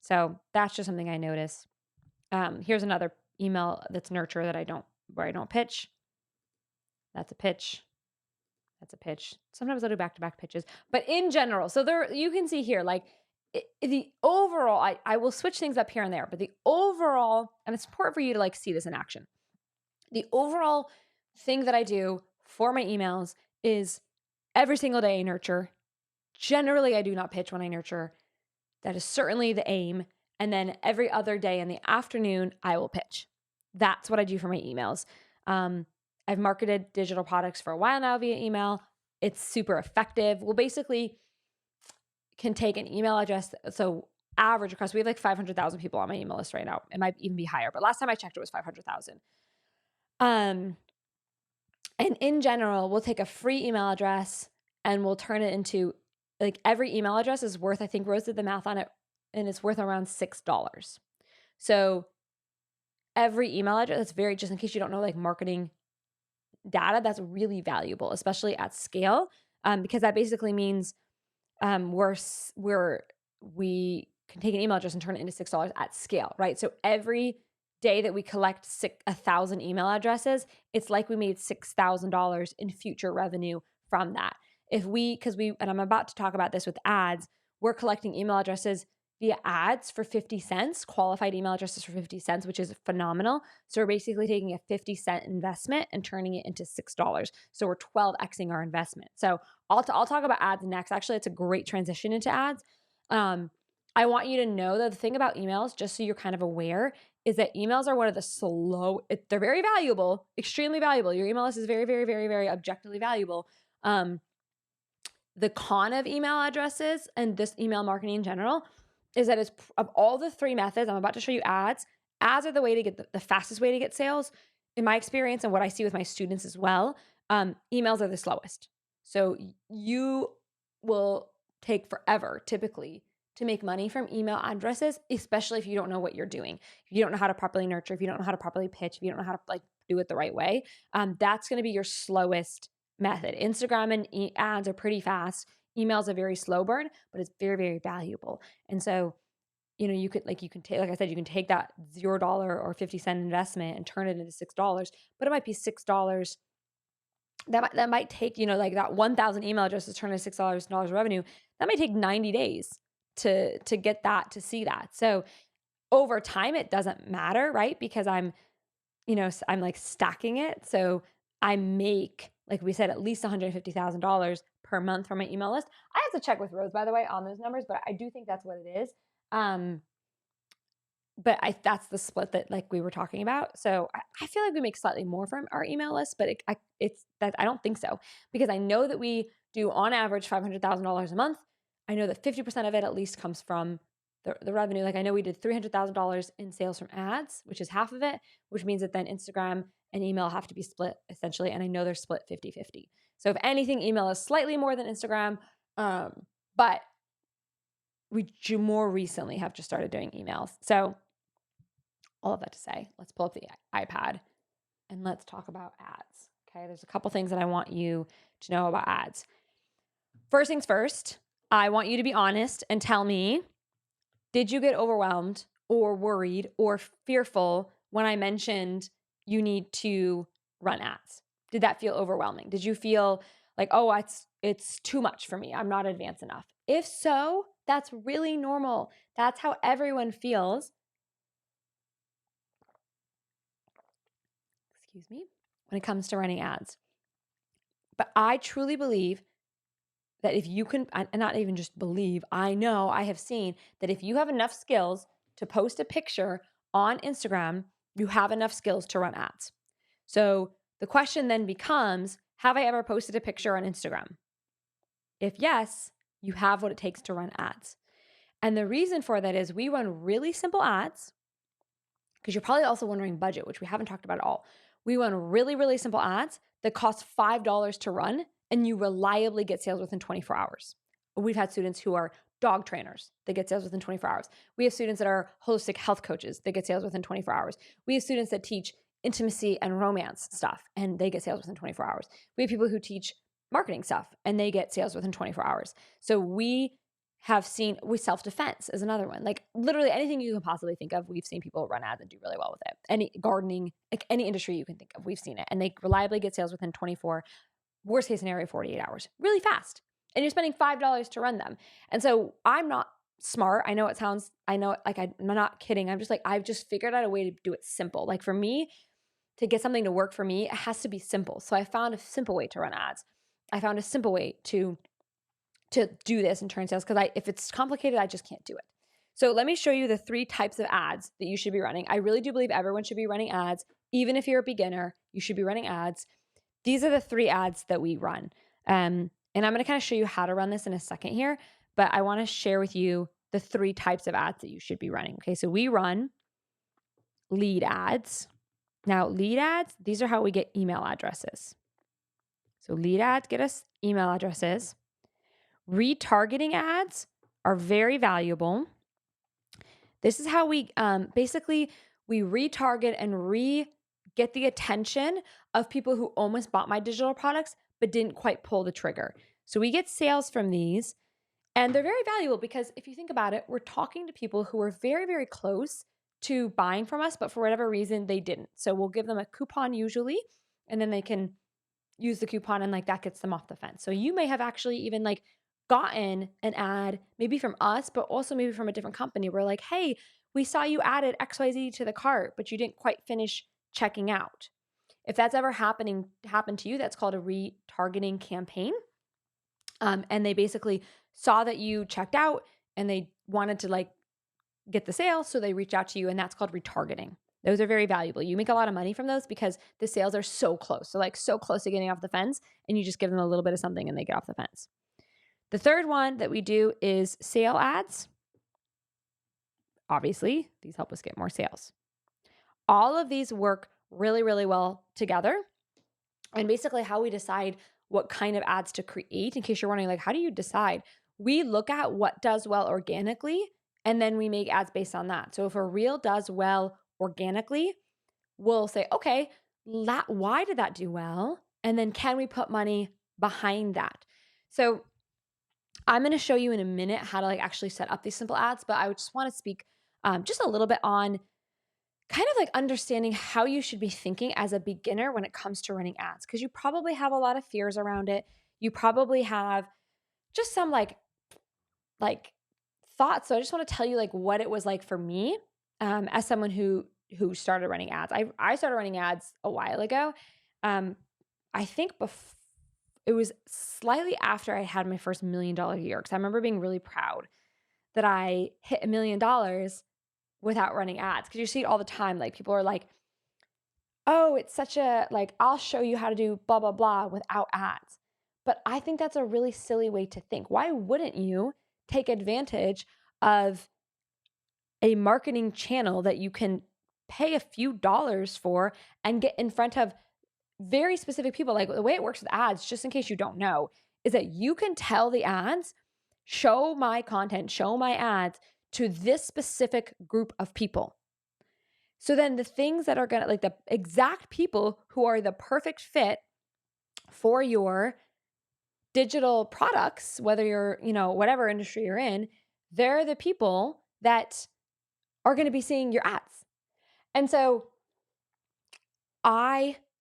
So that's just something I notice. Here's another email that's nurture where I don't pitch. That's a pitch. That's a pitch. Sometimes I'll do back-to-back pitches, but in general, so there, you can see here, like the overall, I will switch things up here and there, but the overall, and it's important for you to like see this in action. The overall thing that I do for my emails is every single day I nurture. Generally, I do not pitch when I nurture. That is certainly the aim. And then every other day in the afternoon, I will pitch. That's what I do for my emails. I've marketed digital products for a while now via email. It's super effective. We'll basically can take an email address. So average across, we have like 500,000 people on my email list right now. It might even be higher, but last time I checked, it was 500,000. And in general, we'll take a free email address and we'll turn it into, like, every email address is worth, I think Rose did the math on it, and it's worth around $6. So every email address, that's very, just in case you don't know, like, marketing data, that's really valuable, especially at scale, because that basically means we can take an email address and turn it into $6 at scale, right? So every day that we collect 1,000 email addresses, it's like we made $6,000 in future revenue from that. And I'm about to talk about this with ads, we're collecting email addresses via ads for 50 cents, qualified email addresses for 50 cents, which is phenomenal. So we're basically taking a 50-cent investment and turning it into $6. So we're 12xing our investment. So I'll talk about ads next. Actually, it's a great transition into ads. I want you to know that the thing about emails, just so you're kind of aware, is that emails are one of the they're very valuable, extremely valuable. Your email list is very, very, very, very objectively valuable. The con of email addresses and this email marketing in general is that it's, of all the 3 methods, I'm about to show you ads. Ads are the way to get the fastest way to get sales. In my experience and what I see with my students as well, emails are the slowest. So you will take forever typically to make money from email addresses, especially if you don't know what you're doing. If you don't know how to properly nurture, if you don't know how to properly pitch, if you don't know how to do it the right way, that's going to be your slowest method. Instagram and ads are pretty fast. Emails are very slow burn, but it's very, very valuable. And so you can take, like I said, you can take that $0 or 50-cent investment and turn it into $6, but it might be $6 that might take, like that 1,000 email addresses turn into $6 revenue. That might take 90 days to get that, to see that. So over time, it doesn't matter, right? Because I'm like stacking it. So I make, like we said, at least $150,000 per month from my email list. I have to check with Rose, by the way, on those numbers, but I do think that's what it is. But that's the split that like we were talking about. So I feel like we make slightly more from our email list, but I don't think so, because I know that we do on average $500,000 a month. I know that 50% of it at least comes from the revenue. Like I know we did $300,000 in sales from ads, which is half of it, which means that then Instagram and email have to be split essentially. And I know they're split 50-50. So if anything, email is slightly more than Instagram. But we more recently have just started doing emails. So all of that to say, let's pull up the iPad and let's talk about ads. Okay, there's a couple things that I want you to know about ads. First things first, I want you to be honest and tell me, did you get overwhelmed or worried or fearful when I mentioned you need to run ads? Did that feel overwhelming? Did you feel like, oh, it's too much for me, I'm not advanced enough? If so, that's really normal. That's how everyone feels. Excuse me, when it comes to running ads. But I truly believe that if you can, and not even just believe, I know, I have seen that if you have enough skills to post a picture on Instagram, you have enough skills to run ads. So the question then becomes, have I ever posted a picture on Instagram? If yes, you have what it takes to run ads. And the reason for that is we run really simple ads, because you're probably also wondering budget, which we haven't talked about at all. We run really, really simple ads that cost $5 to run, and you reliably get sales within 24 hours. We've had students who are dog trainers that get sales within 24 hours. We have students that are holistic health coaches that get sales within 24 hours. We have students that teach intimacy and romance stuff, and they get sales within 24 hours. We have people who teach marketing stuff, and they get sales within 24 hours. So we have seen, with self-defense is another one. Like literally anything you can possibly think of, we've seen people run ads and do really well with it. Any gardening, like any industry you can think of, we've seen it. And they reliably get sales within 24, worst case scenario, 48 hours, really fast. And you're spending $5 to run them. And so I'm not smart. I know it sounds, I know, like I'm not kidding. I'm just like, I've just figured out a way to do it simple. Like for me to get something to work for me, it has to be simple. So I found a simple way to run ads. I found a simple way to do this and turn sales, because if it's complicated, I just can't do it. So let me show you the 3 types of ads that you should be running. I really do believe everyone should be running ads. Even if you're a beginner, you should be running ads. These are the 3 ads that we run. And I'm going to kind of show you how to run this in a second here, but I want to share with you the 3 types of ads that you should be running. Okay, so we run lead ads. Now, lead ads, these are how we get email addresses. So lead ads get us email addresses. Retargeting ads are very valuable. This is how we basically we retarget and get the attention of people who almost bought my digital products but didn't quite pull the trigger. So we get sales from these, and they're very valuable because if you think about it, we're talking to people who are very, very close to buying from us, but for whatever reason they didn't. So we'll give them a coupon usually, and then they can use the coupon, and like that gets them off the fence. So you may have actually even like gotten an ad maybe from us, but also maybe from a different company. We're like, hey, we saw you added XYZ to the cart, but you didn't quite finish checking out. If that's ever happened to you, that's called a retargeting campaign. And they basically saw that you checked out and they wanted to like get the sale, so they reached out to you, and that's called retargeting. Those are very valuable. You make a lot of money from those because the sales are so close. So like so close to getting off the fence, and you just give them a little bit of something and they get off the fence. The third one that we do is sale ads. Obviously, these help us get more sales. All of these work really, really well together. And basically how we decide what kind of ads to create, in case you're wondering, like, how do you decide? We look at what does well organically, and then we make ads based on that. So if a reel does well organically, we'll say, okay, why did that do well? And then can we put money behind that? So I'm going to show you in a minute how to like actually set up these simple ads, but I would just want to speak just a little bit on kind of like understanding how you should be thinking as a beginner when it comes to running ads, because you probably have a lot of fears around it. You probably have just some like thoughts. So I just want to tell you like what it was like for me as someone who started running ads. I started running ads a while ago. I think it was slightly after I had my first $1 million year, because I remember being really proud that I hit $1 million without running ads. Because you see it all the time. Like people are like, oh, it's such a, like, I'll show you how to do blah, blah, blah without ads. But I think that's a really silly way to think. Why wouldn't you take advantage of a marketing channel that you can pay a few dollars for and get in front of very specific people? Like the way it works with ads, just in case you don't know, is that you can tell the ads, show my content, show my ads to this specific group of people. So then the things that are going to, like the exact people who are the perfect fit for your digital products, whether you're, whatever industry you're in, they're the people that are going to be seeing your ads. And so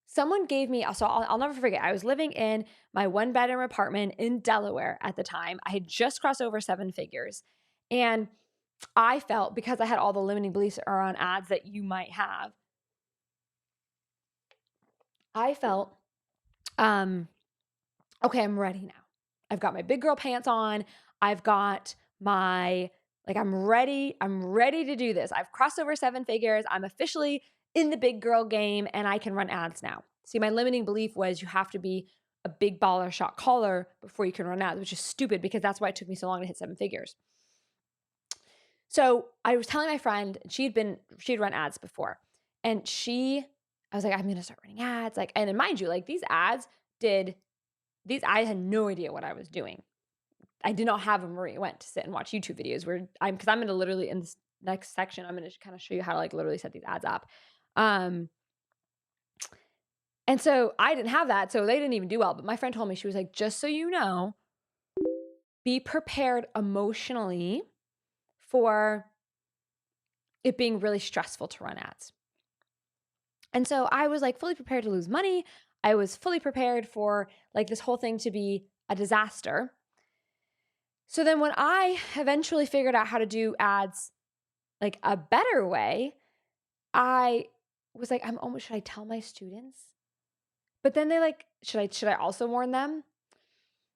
someone gave me, so I'll never forget, I was living in my 1-bedroom apartment in Delaware at the time. I had just crossed over 7 figures. And I felt, because I had all the limiting beliefs around ads that you might have, I felt, okay, I'm ready now. I've got my big girl pants on. I've got I'm ready to do this. I've crossed over 7 figures. I'm officially in the big girl game and I can run ads now. See, my limiting belief was you have to be a big baller shot caller before you can run ads, which is stupid because that's why it took me so long to hit 7 figures. So I was telling my friend, she'd run ads before, and I was like, I'm going to start running ads. Like, and mind you, like I had no idea what I was doing. I did not have a Marie went to sit and watch YouTube videos because I'm going to literally, in this next section, I'm going to kind of show you how to like literally set these ads up. And so I didn't have that. So they didn't even do well. But my friend told me, she was like, just so you know, be prepared emotionally for it being really stressful to run ads. And so I was like fully prepared to lose money. I was fully prepared for like this whole thing to be a disaster. So then when I eventually figured out how to do ads like a better way, I was like, should I tell my students? But then they like, should I also warn them?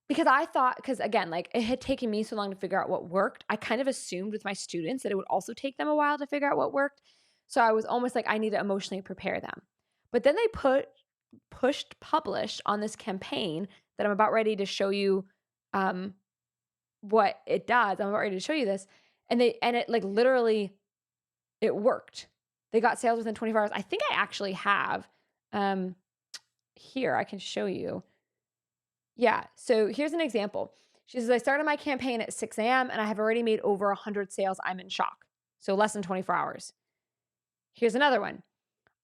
Because again, like it had taken me so long to figure out what worked. I kind of assumed with my students that it would also take them a while to figure out what worked. So I was almost like, I need to emotionally prepare them. But then they pushed publish on this campaign that I'm about ready to show you what it does. I'm about ready to show you this. And it like literally, it worked. They got sales within 24 hours. I think I actually have, here, I can show you. Yeah. So here's an example. She says, I started my campaign at 6 a.m. and I have already made over 100 sales. I'm in shock. So less than 24 hours. Here's another one.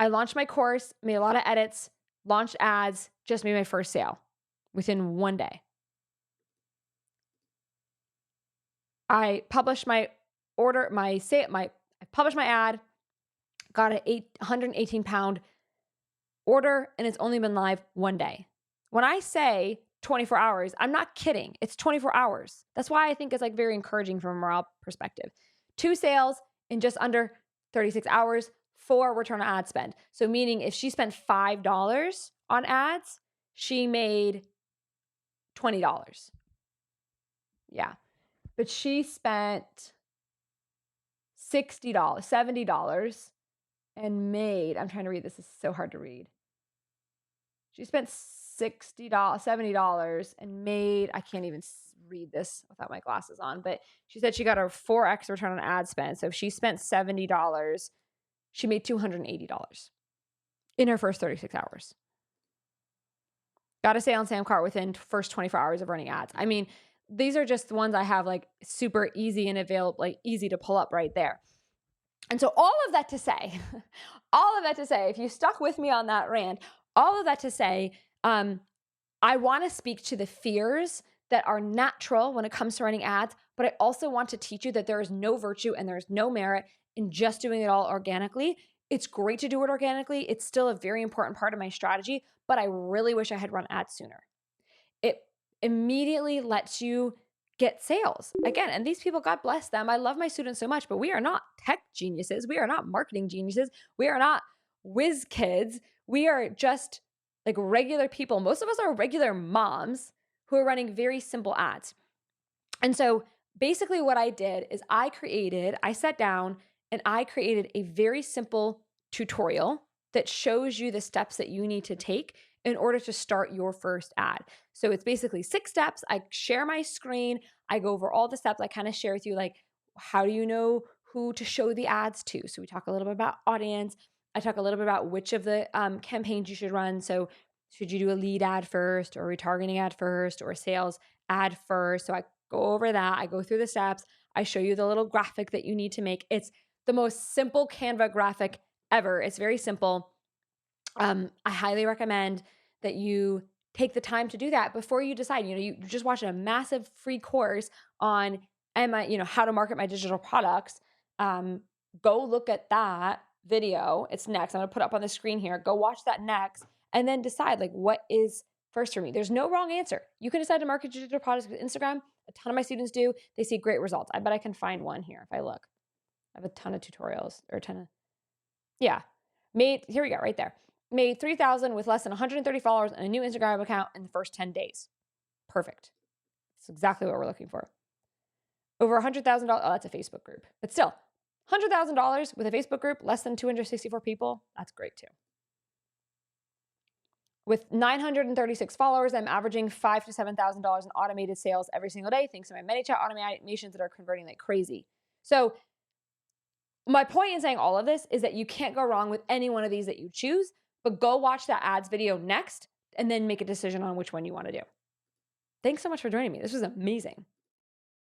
I launched my course, made a lot of edits, launched ads, just made my first sale within 1 day. I published my I published my ad, got an 118 pound order, and it's only been live 1 day. When I say 24 hours, I'm not kidding. It's 24 hours. That's why I think it's like very encouraging from a morale perspective. 2 sales in just under 36 hours, 4 return on ad spend. So meaning if she spent $5 on ads, she made $20. Yeah. But she spent $60, $70 and made, I'm trying to read this. This is so hard to read. She spent $60, $70 and made, I can't even read this without my glasses on, but she said she got a 4x return on ad spend. So if she spent $70, she made $280 in her first 36 hours. Got a sale on Samcart within first 24 hours of running ads. I mean, these are just the ones I have like super easy and available, like easy to pull up right there. And so all of that to say, if you stuck with me on that rant, all of that to say, I want to speak to the fears that are natural when it comes to running ads, but I also want to teach you that there is no virtue and there's no merit in just doing it all organically. It's great to do it organically. It's still a very important part of my strategy, but I really wish I had run ads sooner. It immediately lets you get sales. Again, and these people, God bless them. I love my students so much, but we are not tech geniuses. We are not marketing geniuses. We are not whiz kids. We are just like regular people. Most of us are regular moms who are running very simple ads. And so basically what I did is I sat down and I created a very simple tutorial that shows you the steps that you need to take in order to start your first ad. So it's basically 6 steps. I share my screen. I go over all the steps. I kind of share with you, like, how do you know who to show the ads to? So we talk a little bit about audience. I talk a little bit about which of the campaigns you should run. So should you do a lead ad first, or retargeting ad first, or a sales ad first? So I go over that. I go through the steps. I show you the little graphic that you need to make. It's the most simple Canva graphic ever. It's very simple. I highly recommend that you take the time to do that before you decide. You just watched a massive free course on how to market my digital products. Go look at that video. It's next. I'm gonna put up on the screen here. Go watch that next, and then decide, like, what is first for me. There's no wrong answer. You can decide to market digital products with Instagram. A ton of my students do. They see great results. I bet I can find one here if I look. I have a ton of tutorials, or a ton of, yeah. Here we go, right there. Made 3,000 with less than 130 followers and a new Instagram account in the first 10 days. Perfect. That's exactly what we're looking for. Over $100,000. Oh, that's a Facebook group. But still, $100,000 with a Facebook group, less than 264 people. That's great too. With 936 followers, I'm averaging $5,000 to $7,000 in automated sales every single day, thanks to my ManyChat automations that are converting like crazy. So my point in saying all of this is that you can't go wrong with any one of these that you choose, but go watch that ads video next and then make a decision on which one you want to do. Thanks so much for joining me. This was amazing.